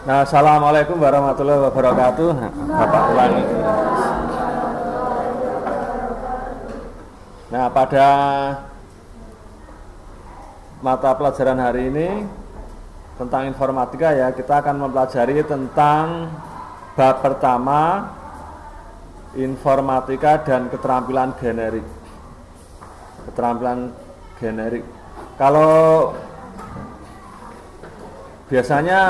Nah, assalamualaikum warahmatullahi wabarakatuh. Bapak ulangi. Nah, pada mata pelajaran hari ini tentang informatika ya, kita akan mempelajari tentang bab pertama, informatika dan keterampilan generik. Keterampilan generik. Kalau biasanya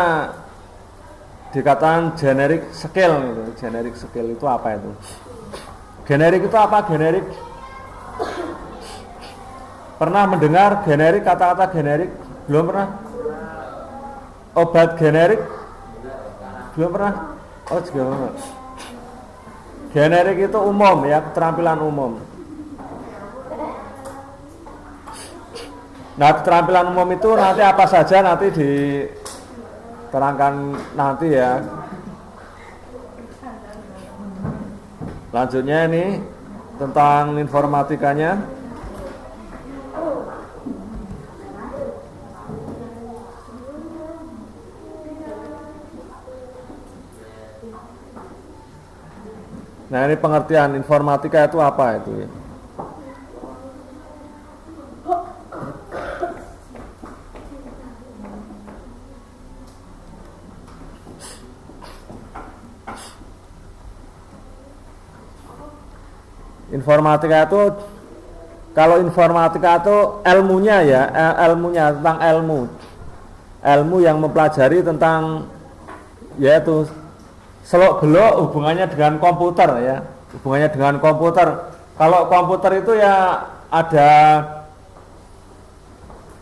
dikatakan generic skill gitu. Generic skill itu apa itu? Generik itu apa? Generik. Pernah mendengar generik, kata-kata generik? Belum pernah? Obat generik? Belum pernah? Oh, juga pernah. Generik itu umum ya, keterampilan umum. Nah, keterampilan umum itu nanti apa saja nanti diterangkan nanti ya. Lanjutnya ini tentang informatikanya. Nah, ini pengertian informatika itu apa itu ya? Informatika itu, kalau informatika itu ilmunya ya, ilmunya tentang ilmu yang mempelajari tentang yaitu selok-belok hubungannya dengan komputer ya, hubungannya dengan komputer. Kalau komputer itu ya ada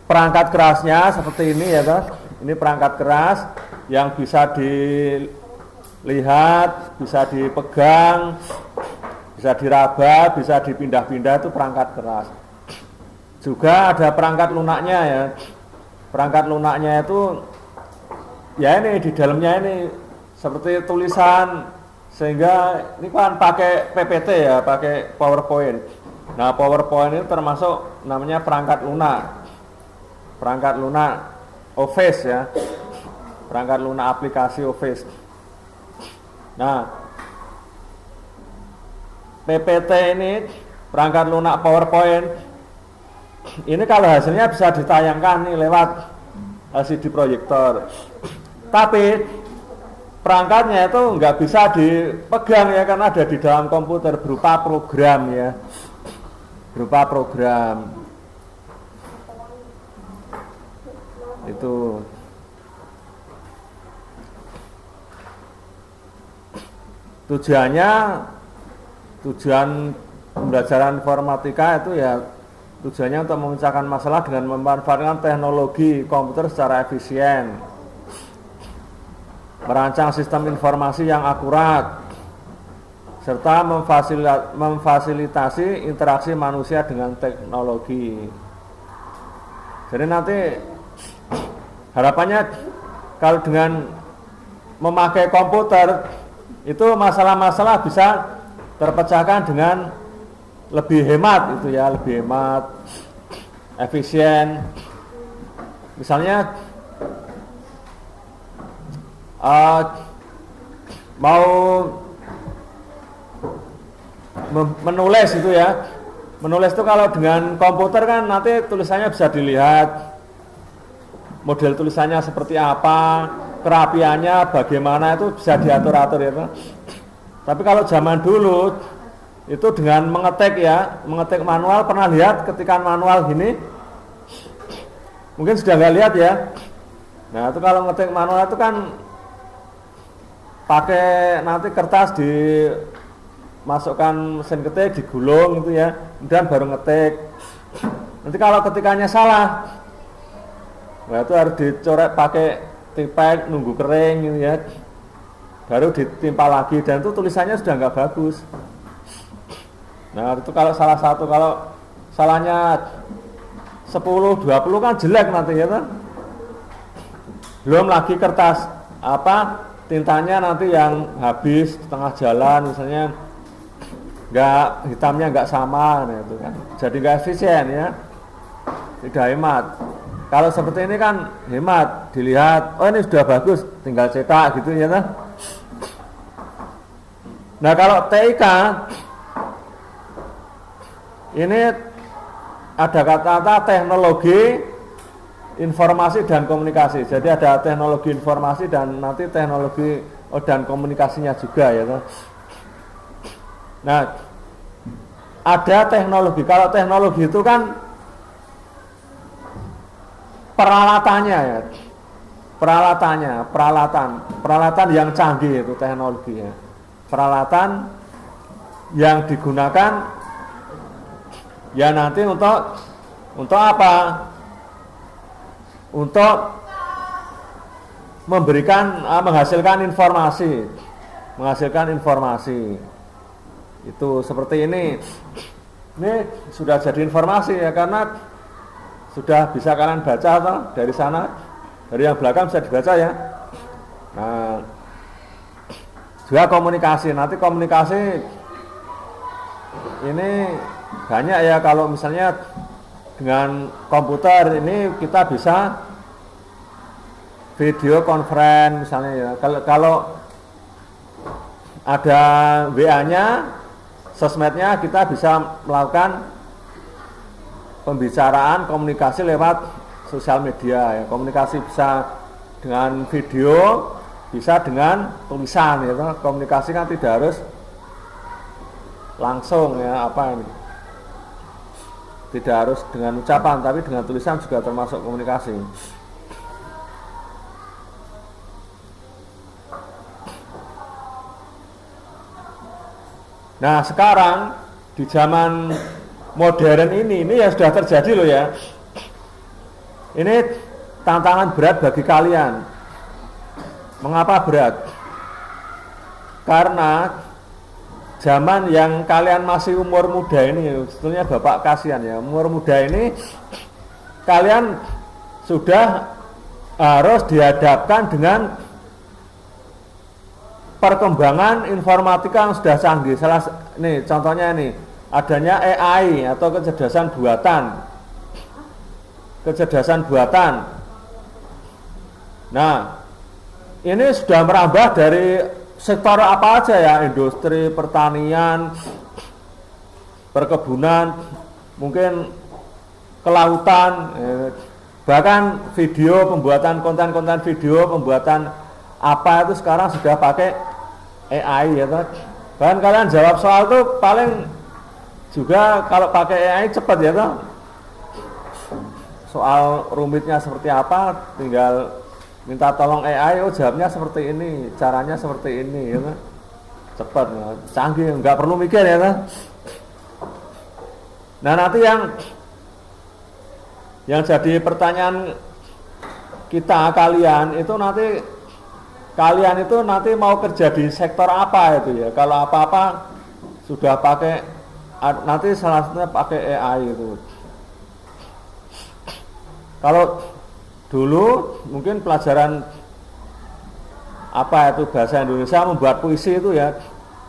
perangkat kerasnya seperti ini ya toh. Ini perangkat keras yang bisa dilihat, bisa dipegang, bisa diraba, bisa dipindah-pindah, itu perangkat keras. Juga ada perangkat lunaknya ya. Perangkat lunaknya itu ya ini di dalamnya ini seperti tulisan, sehingga ini kan pakai PPT ya, pakai PowerPoint. Nah, PowerPoint itu termasuk namanya perangkat lunak. Perangkat lunak Office ya. Perangkat lunak aplikasi Office. Nah, PPT ini perangkat lunak PowerPoint. Ini kalau hasilnya bisa ditayangkan nih lewat LCD proyektor. Tapi perangkatnya itu nggak bisa dipegang ya, karena ada di dalam komputer berupa program ya, berupa program itu. Tujuan pembelajaran informatika itu ya tujuannya untuk memecahkan masalah dengan memanfaatkan teknologi komputer secara efisien, merancang sistem informasi yang akurat, serta memfasilitasi interaksi manusia dengan teknologi. Jadi nanti harapannya kalau dengan memakai komputer itu masalah-masalah bisa terpecahkan dengan lebih hemat itu ya, lebih hemat, efisien. Misalnya mau menulis itu ya, menulis itu kalau dengan komputer kan nanti tulisannya bisa dilihat, model tulisannya seperti apa, kerapiannya bagaimana, itu bisa diatur-atur ya. Tapi kalau zaman dulu itu dengan mengetik ya, mengetik manual. Pernah lihat ketikan manual gini? Mungkin sudah nggak lihat ya. Nah, itu kalau ngetik manual itu kan pakai nanti kertas dimasukkan mesin ketik, digulung itu ya, kemudian baru ngetik. Nanti kalau ketikannya salah, nah itu harus dicoret pakai tipek, nunggu kering gitu ya, baru ditimpa lagi, dan itu tulisannya sudah nggak bagus. Nah, itu kalau salah satu, kalau salahnya 10-20 kan jelek nanti ya kan. Belum lagi kertas tintanya nanti yang habis tengah jalan misalnya, hitamnya nggak sama, nah itu kan jadi nggak efisien ya, tidak hemat. Kalau seperti ini kan hemat, dilihat, oh ini sudah bagus, tinggal cetak gitu ya. Nah kalau TIK ini ada kata-kata teknologi informasi dan komunikasi. Jadi ada teknologi informasi dan nanti teknologi dan komunikasinya juga ya. Nah ada teknologi. Kalau teknologi itu kan peralatannya ya, peralatan yang canggih itu teknologi ya. Peralatan yang digunakan ya nanti untuk apa? Untuk menghasilkan informasi. Itu seperti ini. Ini sudah jadi informasi ya karena sudah bisa kalian baca atau dari sana, dari yang belakang bisa dibaca ya. Nah, juga komunikasi. Nanti komunikasi ini banyak ya, kalau misalnya dengan komputer ini kita bisa video conference misalnya ya. Kalau ada WA-nya, sosmednya, kita bisa melakukan pembicaraan, komunikasi lewat sosial media ya. Komunikasi bisa dengan video, bisa dengan tulisan ya. Komunikasi kan tidak harus langsung ya, apa ini, tidak harus dengan ucapan, tapi dengan tulisan juga termasuk komunikasi. Nah sekarang di zaman modern ini ya sudah terjadi loh ya. Ini tantangan berat bagi kalian. Mengapa berat? Karena zaman yang kalian masih umur muda ini, sebetulnya Bapak kasihan ya, umur muda ini kalian sudah harus dihadapkan dengan perkembangan informatika yang sudah canggih. Nih contohnya ini, adanya AI atau kecerdasan buatan. Nah, ini sudah merambah dari sektor apa aja ya, industri, pertanian, perkebunan, mungkin kelautan, bahkan video, pembuatan konten-konten video, pembuatan apa itu sekarang sudah pakai AI ya. Bahkan kalian jawab soal itu paling juga kalau pakai AI cepat ya toh. Soal rumitnya seperti apa, tinggal minta tolong AI, oh jawabnya seperti ini, caranya seperti ini ya. Cepat ya, canggih, nggak perlu mikir ya toh. Nah nanti yang jadi pertanyaan kita, kalian itu nanti mau kerja di sektor apa itu ya. Kalau apa-apa sudah pakai, nanti salah satunya pakai AI itu. Kalau dulu mungkin pelajaran apa itu bahasa Indonesia, membuat puisi itu ya,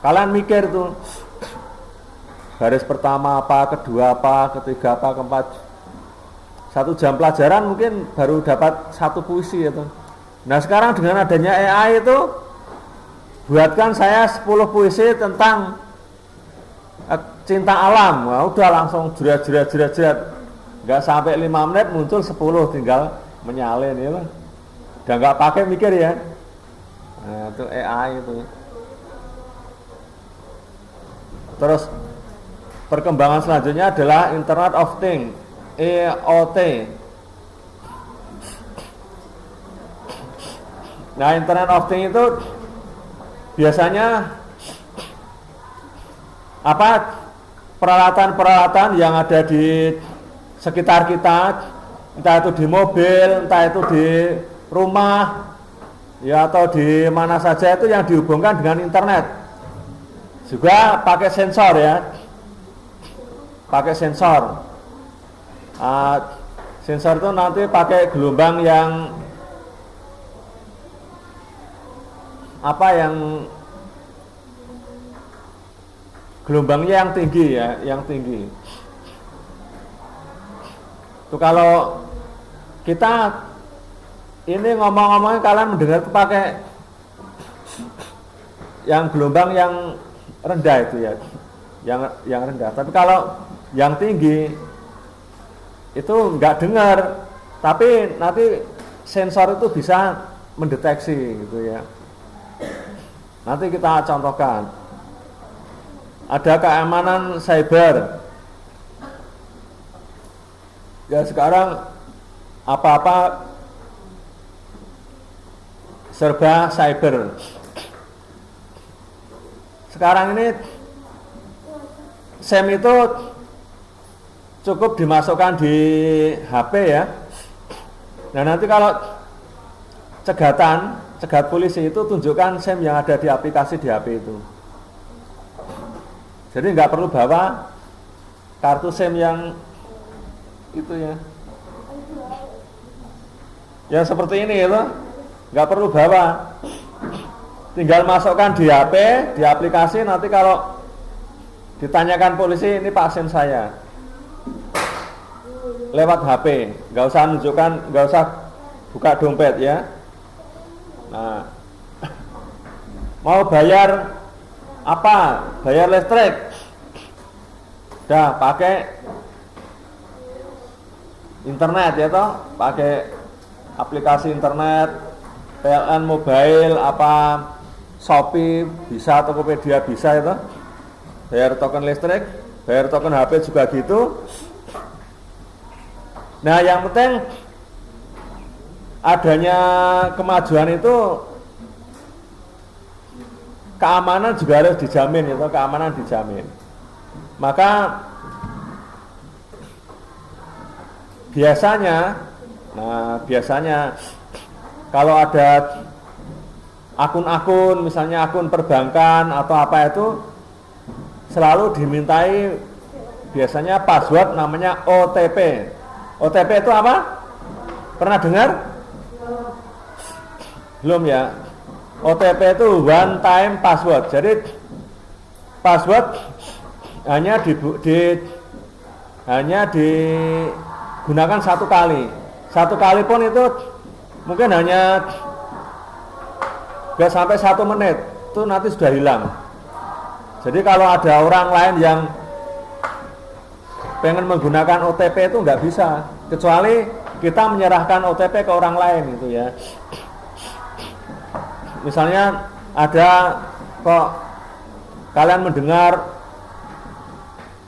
kalian mikir tuh baris pertama apa, kedua apa, ketiga apa, keempat. 1 jam pelajaran mungkin baru dapat 1 puisi itu. Nah sekarang dengan adanya AI itu, buatkan saya 10 puisi tentang cinta alam. Nah, udah langsung jerat, nggak sampai 5 menit muncul 10, tinggal menyalin ya. Udah nggak pakai mikir ya. Nah itu AI itu. Terus perkembangan selanjutnya adalah Internet of Things, IoT. Nah, Internet of Things itu biasanya apa? Peralatan-peralatan yang ada di sekitar kita, entah itu di mobil, entah itu di rumah, ya atau di mana saja, itu yang dihubungkan dengan internet. Juga pakai sensor ya, pakai sensor. Sensor itu nanti pakai gelombang yang gelombangnya yang tinggi ya, yang tinggi. Itu kalau kita ini ngomong-ngomongnya kalian mendengar itu pakai yang gelombang yang rendah itu ya, yang rendah. Tapi kalau yang tinggi itu nggak dengar, tapi nanti sensor itu bisa mendeteksi gitu ya. Nanti kita contohkan. Ada keamanan cyber. Ya sekarang apa-apa serba cyber. Sekarang ini SIM itu cukup dimasukkan di HP ya. Nah nanti kalau cegat polisi itu tunjukkan SIM yang ada di aplikasi di HP itu. Jadi nggak perlu bawa kartu SIM yang itu ya. Yang seperti ini itu nggak perlu bawa. Tinggal masukkan di HP, di aplikasi, nanti kalau ditanyakan polisi, ini Pak SIM saya. Lewat HP, nggak usah nunjukkan, nggak usah buka dompet ya. Nah, mau bayar apa? Bayar listrik. Dah pakai internet ya toh, pakai aplikasi internet, PLN mobile apa Shopee bisa, Tokopedia bisa itu. Bayar token listrik, bayar token HP juga gitu. Nah, yang penting adanya kemajuan itu keamanan juga harus dijamin itu, keamanan dijamin. Maka biasanya kalau ada akun-akun, misalnya akun perbankan atau apa itu selalu dimintai biasanya password namanya OTP. OTP itu apa? Pernah dengar? Belum ya? OTP itu one time password. Jadi password hanya digunakan satu kali. Satu kali pun itu mungkin hanya nggak sampai 1 menit, itu nanti sudah hilang. Jadi kalau ada orang lain yang pengen menggunakan OTP itu nggak bisa, kecuali kita menyerahkan OTP ke orang lain itu ya. Misalnya ada kok kalian mendengar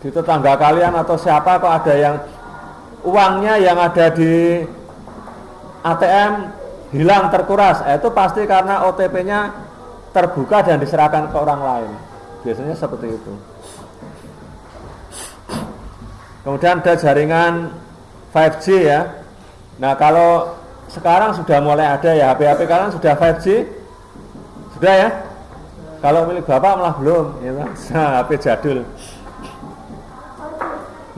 di tetangga kalian atau siapa kok ada yang uangnya yang ada di ATM hilang, terkuras, itu pasti karena OTP-nya terbuka dan diserahkan ke orang lain. Biasanya seperti itu. Kemudian ada jaringan 5G ya. Nah kalau sekarang sudah mulai ada ya, HP-HP kalian sudah 5G? Sudah ya? Kalau milik Bapak malah belum ya, HP jadul.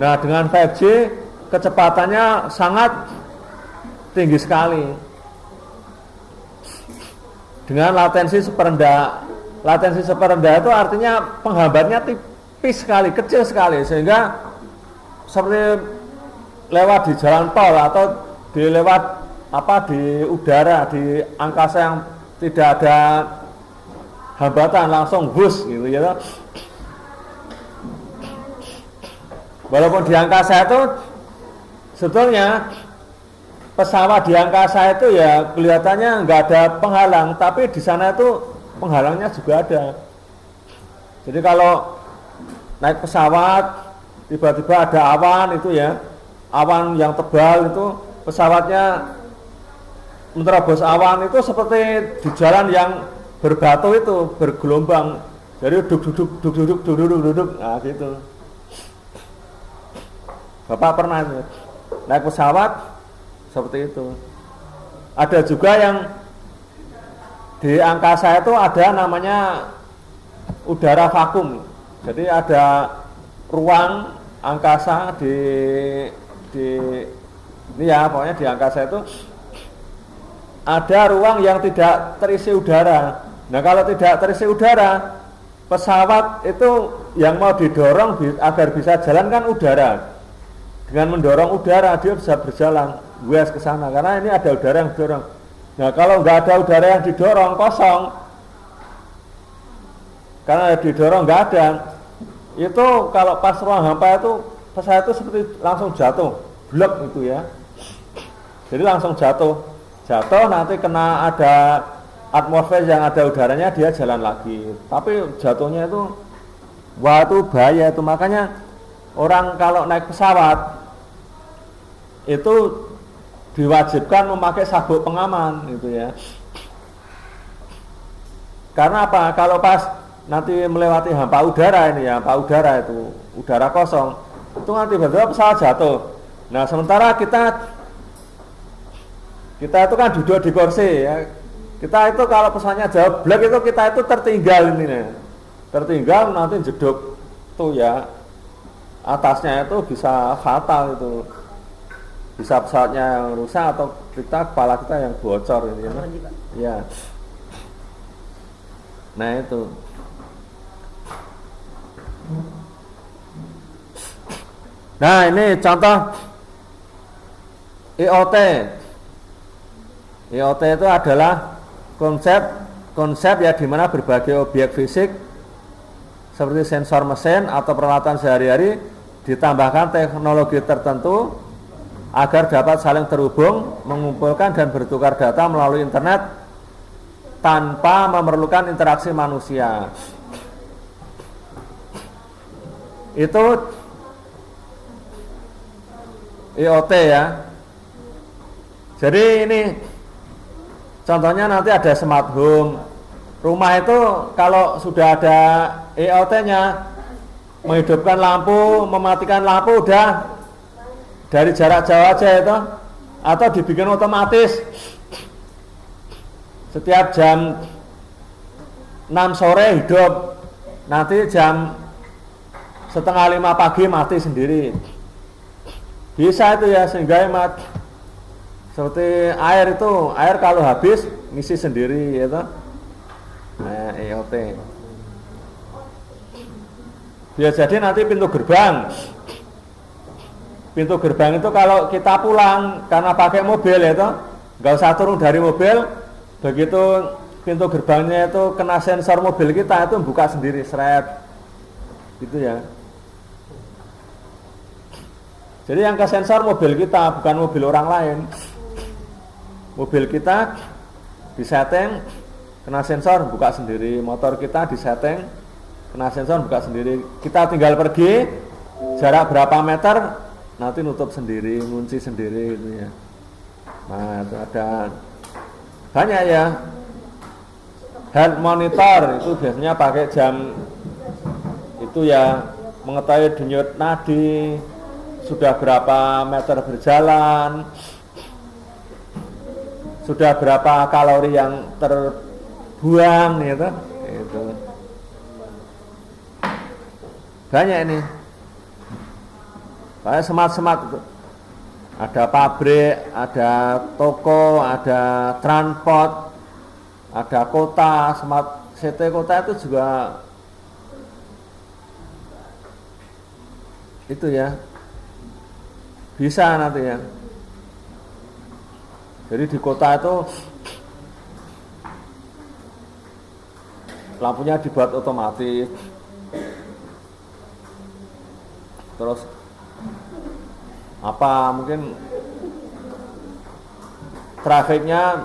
Nah dengan 5G kecepatannya sangat tinggi sekali. Dengan latensi seperendah. Latensi seperendah itu artinya penghambatnya tipis sekali, kecil sekali, sehingga seperti lewat di jalan tol atau di udara, di angkasa yang tidak ada hambatan, langsung bus gitu ya. Walaupun di angkasa itu sebetulnya pesawat di angkasa itu ya kelihatannya nggak ada penghalang, tapi di sana itu penghalangnya juga ada. Jadi kalau naik pesawat tiba-tiba ada awan itu ya, awan yang tebal itu, pesawatnya menerobos awan itu seperti di jalan yang berbatu itu, bergelombang. Jadi duduk, nah gitu. Bapak pernah naik pesawat seperti itu. Ada juga yang di angkasa itu ada namanya udara vakum. Jadi ada ruang angkasa di ini ya, pokoknya di angkasa itu ada ruang yang tidak terisi udara. Nah kalau tidak terisi udara, pesawat itu yang mau didorong agar bisa jalan kan udara. Dengan mendorong udara dia bisa berjalan. buas ke sana karena ini ada udara yang dorong. Nah, kalau nggak ada udara yang didorong, kosong. Karena didorong nggak ada. Itu kalau pas ruang hampa itu pesawat itu seperti langsung jatuh, blek itu ya. Jadi langsung jatuh nanti kena ada atmosfer yang ada udaranya dia jalan lagi. Tapi jatuhnya itu, wah itu bahaya itu. Makanya orang kalau naik pesawat itu diwajibkan memakai sabuk pengaman gitu ya. Karena apa? Kalau pas nanti melewati hampa udara ini ya, hampa udara itu udara kosong, itu nanti tiba-tiba pesawat jatuh. Nah sementara kita itu kan duduk di kursi ya. Kita itu kalau pesawatnya jauh blek itu kita itu tertinggal ini nih. Tertinggal nanti jeduk tuh ya. Atasnya itu bisa fatal itu. Bisa pesawatnya yang rusak atau kepala kita yang bocor ini ya. Ya. Nah itu. Nah ini contoh IoT. IoT itu adalah konsep ya di mana berbagai objek fisik seperti sensor mesin atau peralatan sehari-hari ditambahkan teknologi tertentu agar dapat saling terhubung, mengumpulkan dan bertukar data melalui internet tanpa memerlukan interaksi manusia. Itu IoT ya. Jadi ini contohnya nanti ada smart home. Rumah itu kalau sudah ada IoT-nya, menghidupkan lampu, mematikan lampu udah dari jarak jauh aja itu, atau dibikin otomatis setiap jam 6 sore hidup, nanti jam 4:30 pagi mati sendiri. Bisa itu ya, sehingga hemat. Seperti air itu, air kalau habis ngisi sendiri ya toh. Nah, IoT. Biar jadi nanti pintu gerbang itu kalau kita pulang karena pakai mobil ya toh, nggak usah turun dari mobil, begitu pintu gerbangnya itu kena sensor mobil kita itu buka sendiri seret gitu ya. Jadi yang ke sensor mobil kita, bukan mobil orang lain. Mobil kita disetting kena sensor buka sendiri, motor kita disetting kena sensor buka sendiri. Kita tinggal pergi jarak berapa meter nanti nutup sendiri, ngunci sendiri itu ya. Nah, itu ada banyak ya. Health monitor itu biasanya pakai jam itu ya, mengetahui denyut nadi, sudah berapa meter berjalan, sudah berapa kalori yang terbuang gitu. Itu banyak ini. Kayak smart itu. Ada pabrik, ada toko, ada transport, ada kota, smart city kota itu juga itu ya. Bisa nanti ya. Jadi di kota itu lampunya dibuat otomatis. Terus apa mungkin trafiknya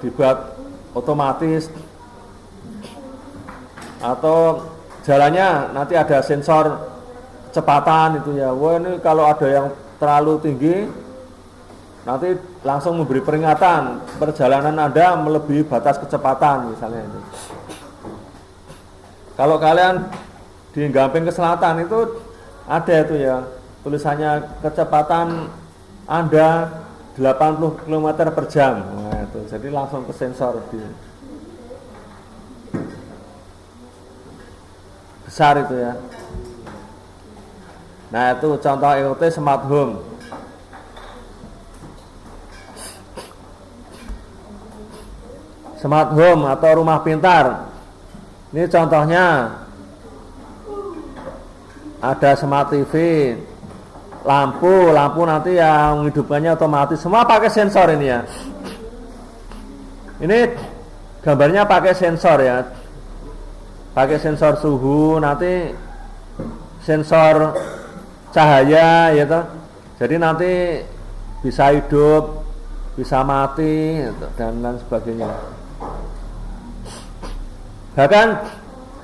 dibuat otomatis, atau jalannya nanti ada sensor kecepatan itu ya. Wah ini kalau ada yang terlalu tinggi nanti langsung memberi peringatan perjalanan Anda melebihi batas kecepatan misalnya itu. Kalau kalian di Gamping ke selatan itu ada itu ya, tulisannya kecepatan Anda 80 km per jam. Nah, itu jadi langsung ke sensor di besar itu ya. Nah, itu contoh IoT smart home. Smart home atau rumah pintar. Ini contohnya ada smart TV, lampu nanti yang hidupnya otomatis, semua pakai sensor ini ya. Ini gambarnya pakai sensor ya, pakai sensor suhu, nanti sensor cahaya ya toh. Jadi nanti bisa hidup, bisa mati dan lain sebagainya. Bahkan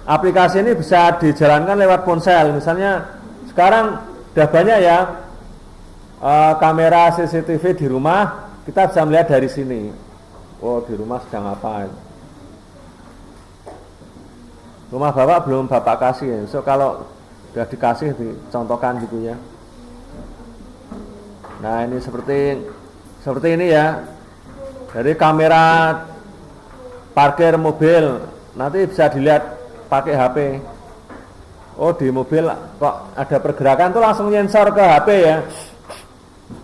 aplikasi ini bisa dijalankan lewat ponsel. Misalnya sekarang udah banyak ya kamera CCTV di rumah, kita bisa melihat dari sini. Oh, di rumah sedang apa? Rumah bapak belum bapak kasih ya. So kalau udah dikasih dicontohkan gitu ya. Nah ini seperti ini ya. Dari kamera parkir mobil nanti bisa dilihat pakai HP. Oh, di mobil kok ada pergerakan tuh langsung nyensor ke HP ya.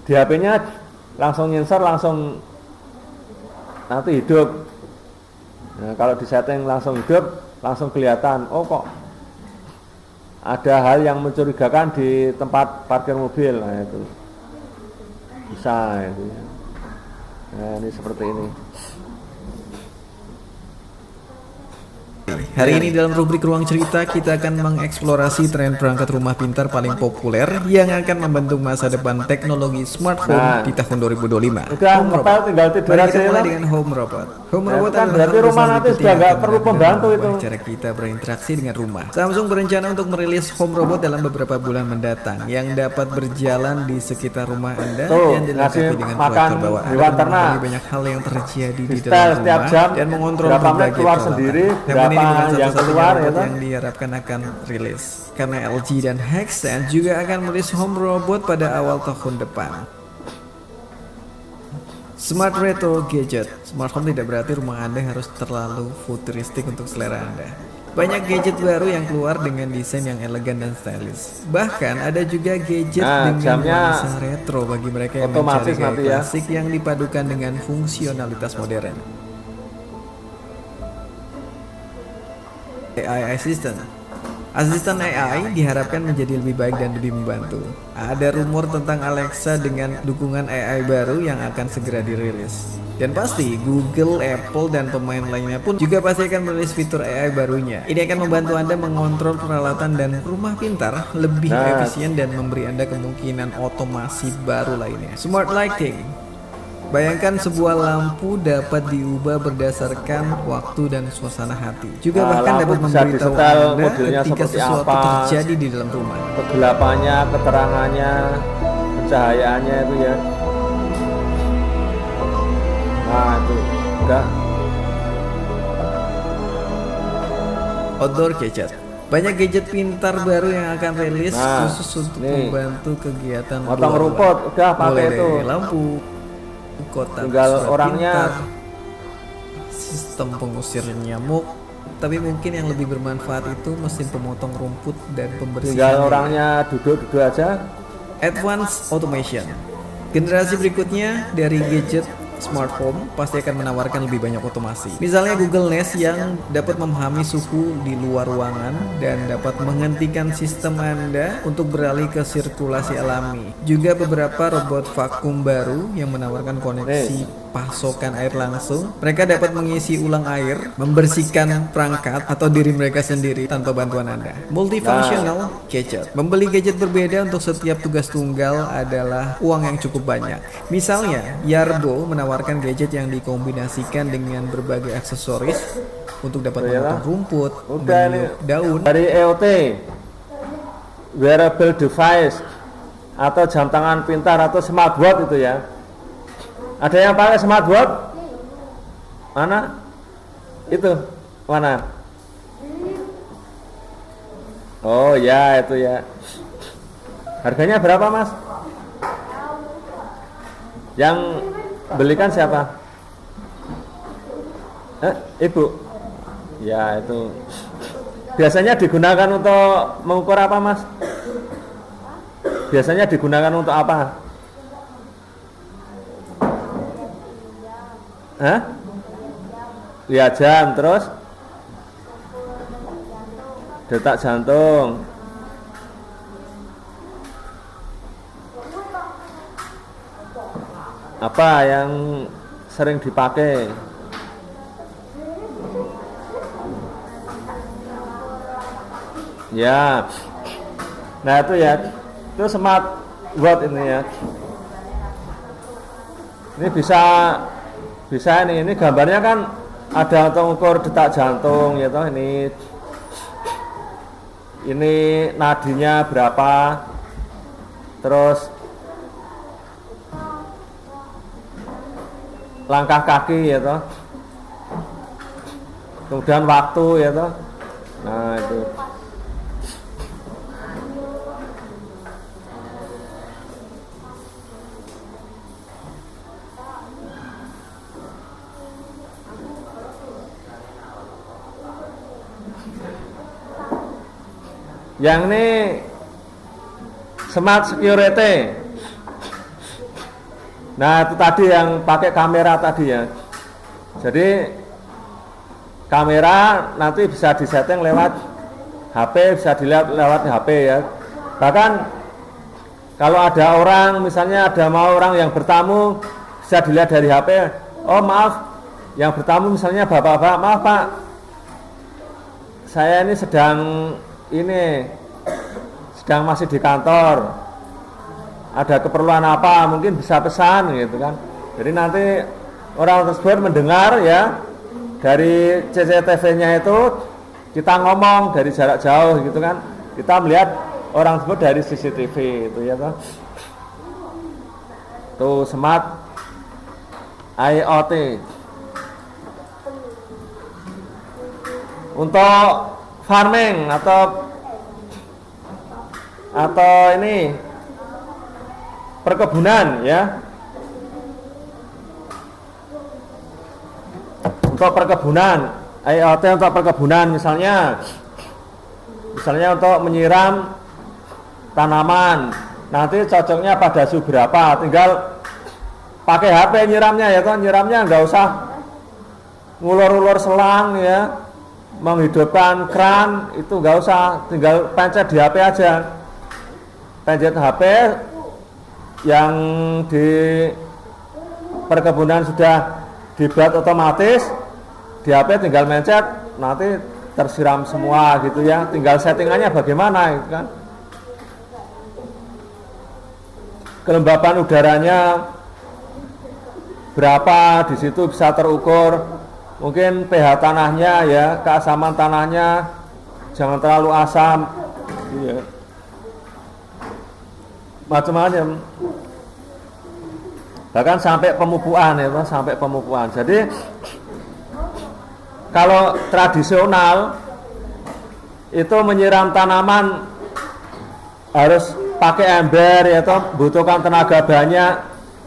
Di HP-nya langsung nyensor, langsung nanti hidup. Nah, kalau di setting langsung hidup, langsung kelihatan. Oh, kok ada hal yang mencurigakan di tempat parkir mobil. Nah, itu bisa itu ya. Nah, ini seperti ini. Hari ini dalam rubrik Ruang Cerita kita akan mengeksplorasi tren perangkat rumah pintar paling populer yang akan membentuk masa depan teknologi smart home di tahun 2025. Udah ngepel tinggal tidur aja ya. Dengan home robot. Home robot kan berarti rumah nanti sudah nggak perlu pembantu itu. Cara kita berinteraksi dengan rumah. Samsung berencana untuk merilis home robot dalam beberapa bulan mendatang yang dapat berjalan di sekitar rumah Anda dan dilengkapi dengan proyektor bawaan. Hewan ternak. Banyak hal yang terjadi di dalam rumah jam, dan mengontrol berbagai keluar sendiri. Yang keluar ya yang diharapkan akan rilis karena LG dan Hisense juga akan merilis home robot pada awal tahun depan. Smart retro gadget. Smart home tidak berarti rumah Anda harus terlalu futuristik untuk selera Anda. Banyak gadget baru yang keluar dengan desain yang elegan dan stylish. Bahkan ada juga gadget dengan nuansa retro bagi mereka yang mencari gaya klasik yang dipadukan dengan fungsionalitas modern. AI Assistant. Asisten AI diharapkan menjadi lebih baik dan lebih membantu. Ada rumor tentang Alexa dengan dukungan AI baru yang akan segera dirilis. Dan pasti Google, Apple, dan pemain lainnya pun juga pasti akan merilis fitur AI barunya. Ini akan membantu Anda mengontrol peralatan dan rumah pintar lebih efisien dan memberi Anda kemungkinan otomasi baru lainnya. Smart Lighting. Bayangkan sebuah lampu dapat diubah berdasarkan waktu dan suasana hati. Juga bahkan dapat memberitahu Anda ketika sesuatu terjadi di dalam rumah. Kegelapannya, keterangannya, pencahayaannya itu ya. Nah itu udah. Outdoor gadget. Banyak gadget pintar baru yang akan rilis khusus untuk membantu kegiatan potong rumput, udah pakai itu. Lampu kotak tinggal orangnya, sistem pengusir nyamuk, tapi mungkin yang lebih bermanfaat itu mesin pemotong rumput dan pembersihan. Tinggal orangnya duduk aja. Advanced Automation. Generasi berikutnya dari gadget smart home pasti akan menawarkan lebih banyak otomasi. Misalnya Google Nest yang dapat memahami suhu di luar ruangan dan dapat menghentikan sistem Anda untuk beralih ke sirkulasi alami. Juga beberapa robot vakum baru yang menawarkan koneksi pasokan air langsung. Mereka dapat mengisi ulang air, membersihkan perangkat atau diri mereka sendiri tanpa bantuan Anda. Multifunctional gadget. Membeli gadget berbeda untuk setiap tugas tunggal adalah uang yang cukup banyak. Misalnya, Yarbo menawarkan gadget yang dikombinasikan dengan berbagai aksesoris untuk dapat memotong rumput, meniup daun. Dari EOT, wearable device atau jam tangan pintar atau smartwatch itu ya. Ada yang pakai smartwatch? Mana? Itu mana? Oh ya itu ya. Harganya berapa mas? Yang belikan siapa? Ibu? Ya itu. Biasanya digunakan untuk mengukur apa mas? Biasanya digunakan untuk apa? Lihat jam, terus detak jantung. apa yang sering dipakai? Ya, nah itu ya, itu smart watch ini ya. Ini bisa ini gambarnya kan ada untuk ukur detak jantung ya toh, ini nadinya berapa, terus langkah kaki ya toh, kemudian waktu ya toh. Nah itu yang ini smart security. Nah itu tadi yang pakai kamera tadi ya. Jadi kamera nanti bisa disetting lewat HP, bisa dilihat lewat HP ya. Bahkan kalau ada orang, misalnya ada mau orang yang bertamu, bisa dilihat dari HP. Oh maaf, yang bertamu misalnya bapak-bapak, maaf pak, saya ini sedang masih di kantor, ada keperluan apa, mungkin bisa pesan gitu kan. Jadi nanti orang tersebut mendengar ya dari CCTV-nya itu, kita ngomong dari jarak jauh gitu kan, kita melihat orang tersebut dari CCTV itu ya toh. Tuh smart IoT. Untuk farming atau ini perkebunan ya. Untuk perkebunan, IoT untuk perkebunan misalnya untuk menyiram tanaman, nanti cocoknya pada suhu berapa, tinggal pakai HP nyiramnya ya kan, nyiramnya nggak usah ngulur-ulur selang ya, menghidupkan kran itu nggak usah, tinggal pencet di HP aja, pencet HP yang di perkebunan sudah dibuat otomatis, di HP tinggal mencet, nanti tersiram semua gitu ya, tinggal settingannya bagaimana gitu kan. Kelembapan udaranya berapa, di situ bisa terukur. Mungkin pH tanahnya ya, keasaman tanahnya jangan terlalu asam ya. Macam-macam. Bahkan sampai pemupukan ya, sampai pemupukan. Jadi kalau tradisional itu menyiram tanaman harus pakai ember ya toh, butuhkan tenaga banyak.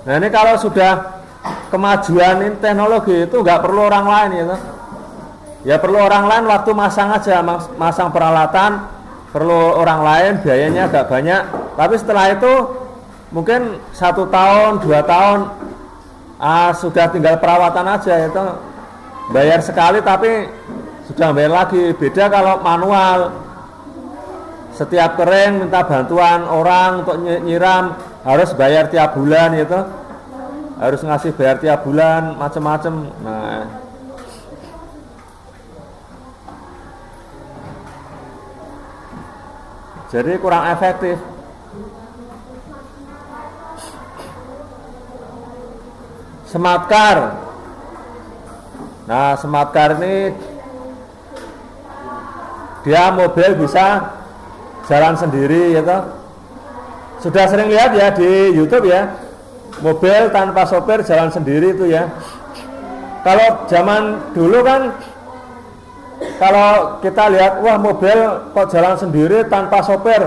Nah ini kalau sudah kemajuan ini teknologi itu nggak perlu orang lain ya toh. Ya perlu orang lain waktu masang aja, masang peralatan perlu orang lain, biayanya agak banyak. Tapi setelah itu mungkin 1 tahun, 2 tahun sudah tinggal perawatan aja ya toh. Bayar sekali tapi sudah bayar lagi. Beda kalau manual, setiap kering minta bantuan orang untuk nyiram, harus bayar tiap bulan gitu, harus ngasih bayar tiap bulan, macam-macam. Nah jadi kurang efektif. Smart car. Nah, smart car ini dia mobil bisa jalan sendiri ya toh. Sudah sering lihat ya di YouTube ya, mobil tanpa sopir jalan sendiri itu ya. Kalau zaman dulu kan, kalau kita lihat, wah mobil kok jalan sendiri tanpa sopir,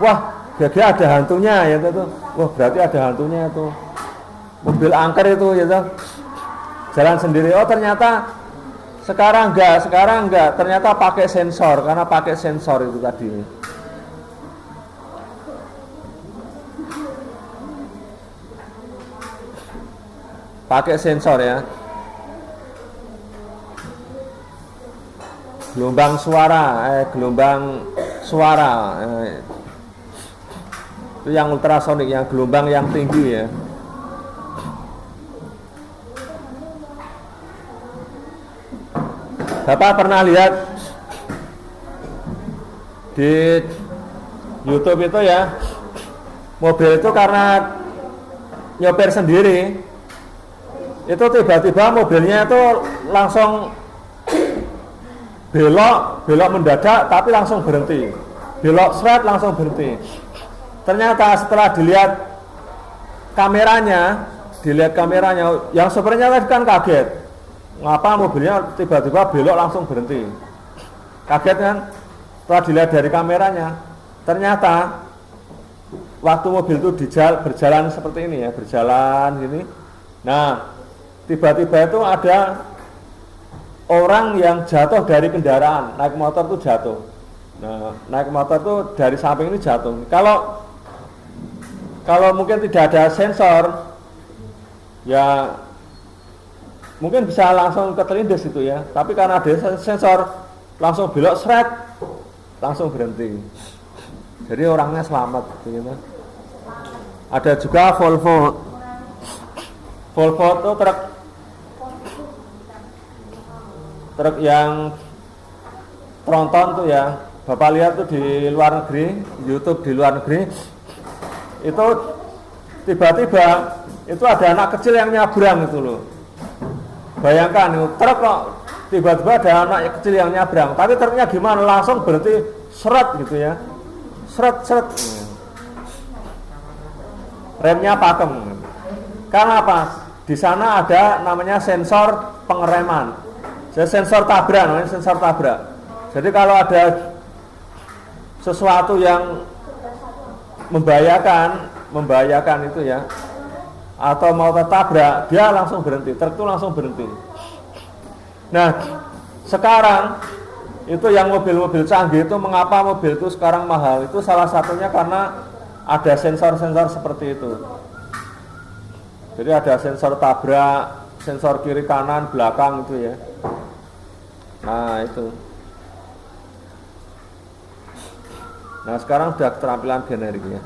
wah kira-kira ada hantunya ya toh. Wah berarti ada hantunya itu, mobil angker itu ya toh, jalan sendiri. Oh ternyata sekarang enggak, ternyata pakai sensor, karena pakai sensor itu tadi. Pakai sensor ya. Gelombang suara itu yang ultrasonik, yang gelombang yang tinggi ya. Bapak pernah lihat di YouTube itu ya, mobil itu karena nyopir sendiri, itu tiba-tiba mobilnya itu langsung belok mendadak, tapi langsung berhenti, belok seret langsung berhenti. Ternyata setelah dilihat kameranya, yang sopirnya tadi kan kaget, ngapa mobilnya tiba-tiba belok langsung berhenti, kaget kan? Setelah dilihat dari kameranya, ternyata waktu mobil itu berjalan seperti ini ya, berjalan gini. Nah, tiba-tiba itu ada orang yang jatuh dari kendaraan, naik motor itu jatuh. Nah, naik motor itu dari samping ini jatuh. Kalau mungkin tidak ada sensor, ya mungkin bisa langsung keterlindas itu ya. Tapi karena ada sensor, langsung belok seret, langsung berhenti. Jadi orangnya selamat gitu. Ada juga Volvo itu truk yang tronton tuh ya, Bapak lihat tuh di luar negeri, YouTube di luar negeri, itu tiba-tiba itu ada anak kecil yang nyabrang itu loh. Bayangkan itu truk kok tiba-tiba ada anak kecil yang nyabrang, tapi truknya gimana, langsung berhenti seret gitu ya, seret, remnya pakem. Karena apa? Di sana ada namanya sensor pengereman, sensor tabrak, namanya sensor tabrak. Jadi kalau ada sesuatu yang membahayakan itu ya, atau mau tertabrak, dia langsung berhenti, truk itu langsung berhenti. Nah, sekarang itu yang mobil-mobil canggih itu, mengapa mobil itu sekarang mahal? Itu salah satunya karena ada sensor-sensor seperti itu. Jadi ada sensor tabrak, sensor kiri kanan belakang itu ya. Nah itu. Nah sekarang sudah keterampilan generik ya.